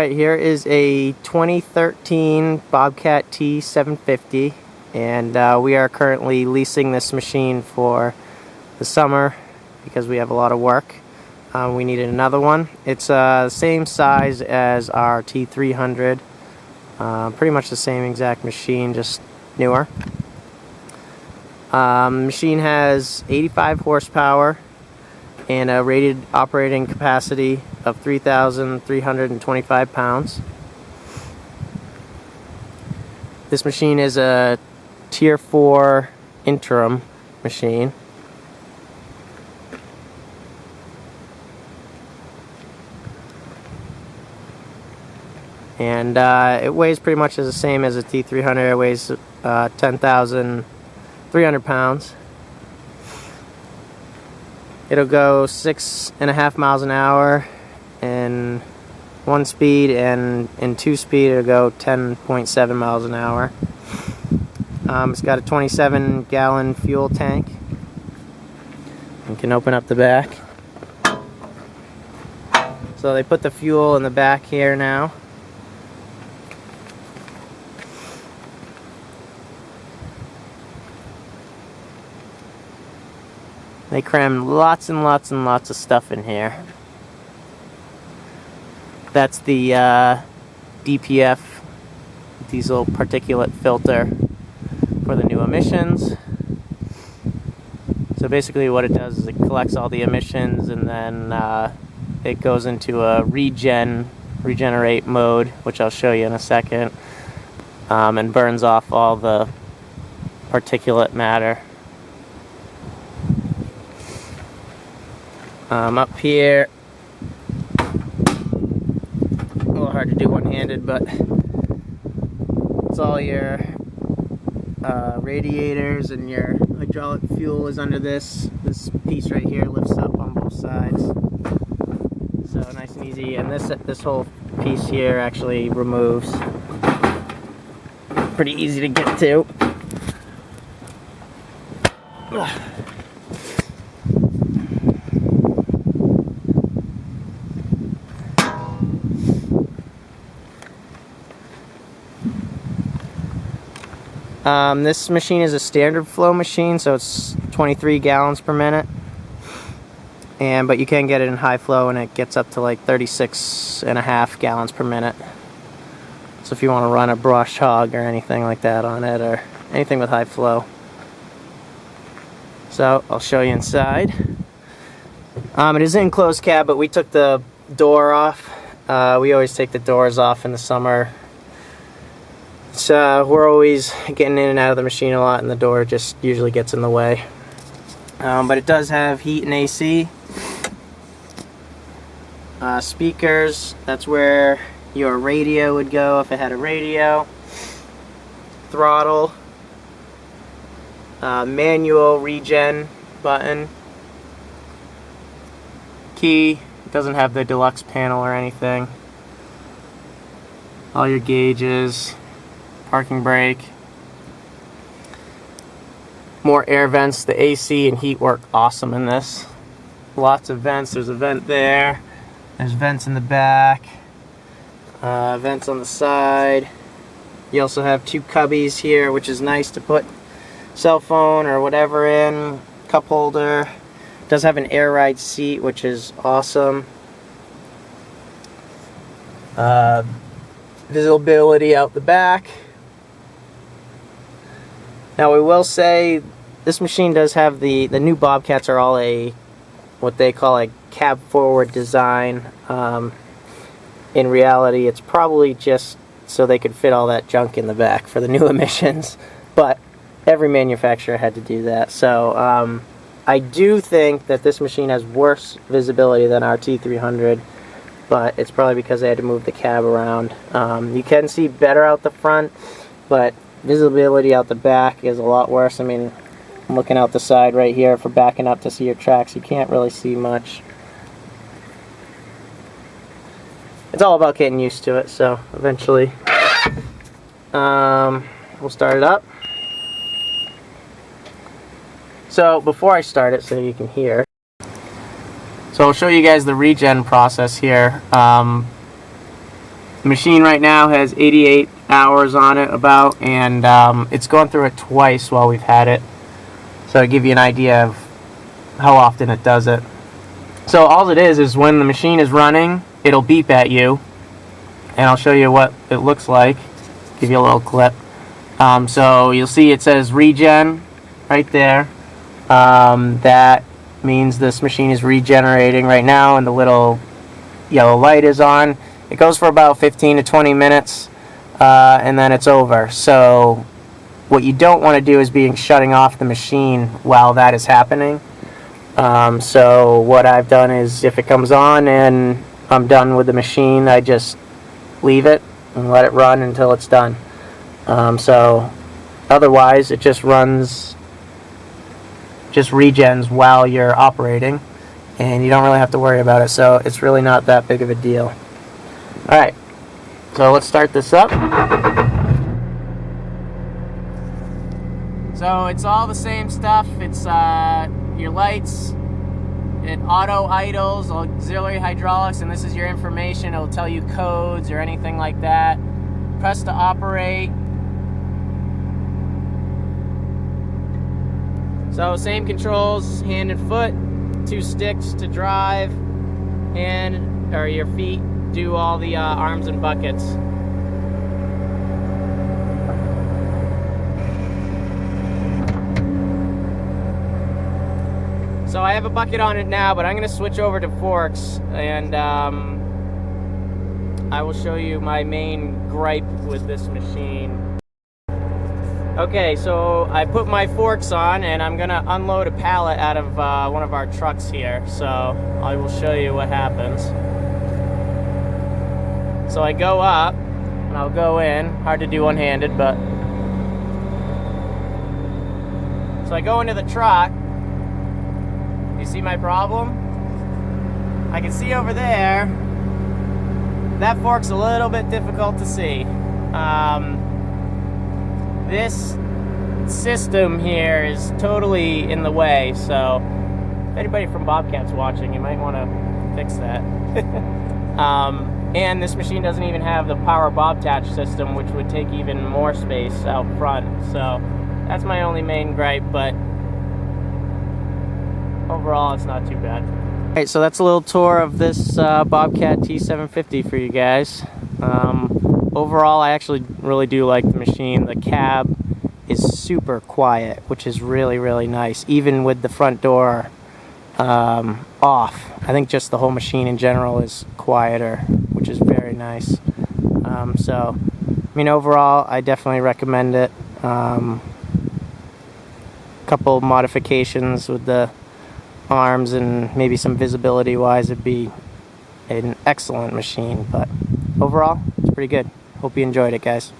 Right, here is a 2013 Bobcat T750, and we are currently leasing this machine for the summer because we have a lot of work. We needed another one. It's the same size as our T300, pretty much the same exact machine, just newer. The machine has 85 horsepower and a rated operating capacity of 3,325 pounds. This machine is a Tier 4 interim machine. And it weighs pretty much the same as a T300. It weighs 10,300 pounds. It'll go 6.5 miles an hour in 1 speed, and in 2 speed it'll go 10.7 miles an hour. It's got a 27-gallon fuel tank. You can open up the back. So they put the fuel in the back here now. They cram lots and lots and lots of stuff in here. That's the DPF, diesel particulate filter, for the new emissions. So basically what it does is it collects all the emissions, and then it goes into a regenerate mode, which I'll show you in a second, and burns off all the particulate matter. Up here, a little hard to do one-handed, but it's all your radiators, and your hydraulic fuel is under this. This piece right here lifts up on both sides, so nice and easy. And this whole piece here actually removes. Pretty easy to get to. This machine is a standard flow machine, so it's 23 gallons per minute. But you can get it in high flow, and it gets up to like 36.5 gallons per minute. So if you want to run a brush hog or anything like that on it, or anything with high flow. So I'll show you inside. It is an enclosed cab, but we took the door off. We always take the doors off in the summer. So we're always getting in and out of the machine a lot, and the door just usually gets in the way. But it does have heat and AC. Speakers, that's where your radio would go if it had a radio. Throttle. Manual regen button. Key. It doesn't have the deluxe panel or anything. All your gauges. Parking brake. More air vents. The AC and heat work awesome in this. Lots of vents. There's a vent there. There's vents in the back. Vents on the side. You also have 2 cubbies here, which is nice to put cell phone or whatever in. Cup holder. It does have an air ride seat, which is awesome. Visibility out the back. Now we will say this machine does have the new Bobcats are all what they call a cab forward design. In reality, it's probably just so they could fit all that junk in the back for the new emissions, but every manufacturer had to do that. So I do think that this machine has worse visibility than our T300, but it's probably because they had to move the cab around. You can see better out the front, but visibility out the back is a lot worse. I mean, I'm looking out the side right here for backing up to see your tracks. You can't really see much. It's all about getting used to it, so eventually we'll start it up. So before I start it, so you can hear, so I'll show you guys the regen process here. The machine right now has 88 hours on it about, and it's gone through it twice while we've had it. So to give you an idea of how often it does it. So all it is when the machine is running, it'll beep at you, and I'll show you what it looks like. Give you a little clip. So you'll see it says regen right there. That means this machine is regenerating right now, and the little yellow light is on. It goes for about 15 to 20 minutes, and then it's over. So what you don't want to do is shutting off the machine while that is happening. So what I've done is, if it comes on and I'm done with the machine, I just leave it and let it run until it's done. So otherwise it just runs, just regens while you're operating, and you don't really have to worry about it. So it's really not that big of a deal. Alright, so let's start this up. So it's all the same stuff. It's your lights, it auto idles, auxiliary hydraulics, and this is your information. It'll tell you codes or anything like that. Press to operate. So same controls, hand and foot, 2 sticks to drive, hand or your feet do all the arms and buckets. So I have a bucket on it now, but I'm going to switch over to forks, and I will show you my main gripe with this machine. Okay, so I put my forks on, and I'm going to unload a pallet out of one of our trucks here. So I will show you what happens. So I go up, and I'll go in. Hard to do one-handed, but... So I go into the truck. You see my problem? I can see over there, that fork's a little bit difficult to see. This system here is totally in the way, so if anybody from Bobcat's watching, you might want to fix that. And this machine doesn't even have the power bob attach system, which would take even more space out front. So that's my only main gripe, but overall it's not too bad. Alright, so that's a little tour of this Bobcat T750 for you guys. Overall, I actually really do like the machine. The cab is super quiet, which is really, really nice, even with the front door off. I think just the whole machine in general is quieter, which is very nice. So, I mean, overall, I definitely recommend it. Couple modifications with the arms and maybe some visibility wise, it'd be an excellent machine, but overall, it's pretty good. Hope you enjoyed it, guys.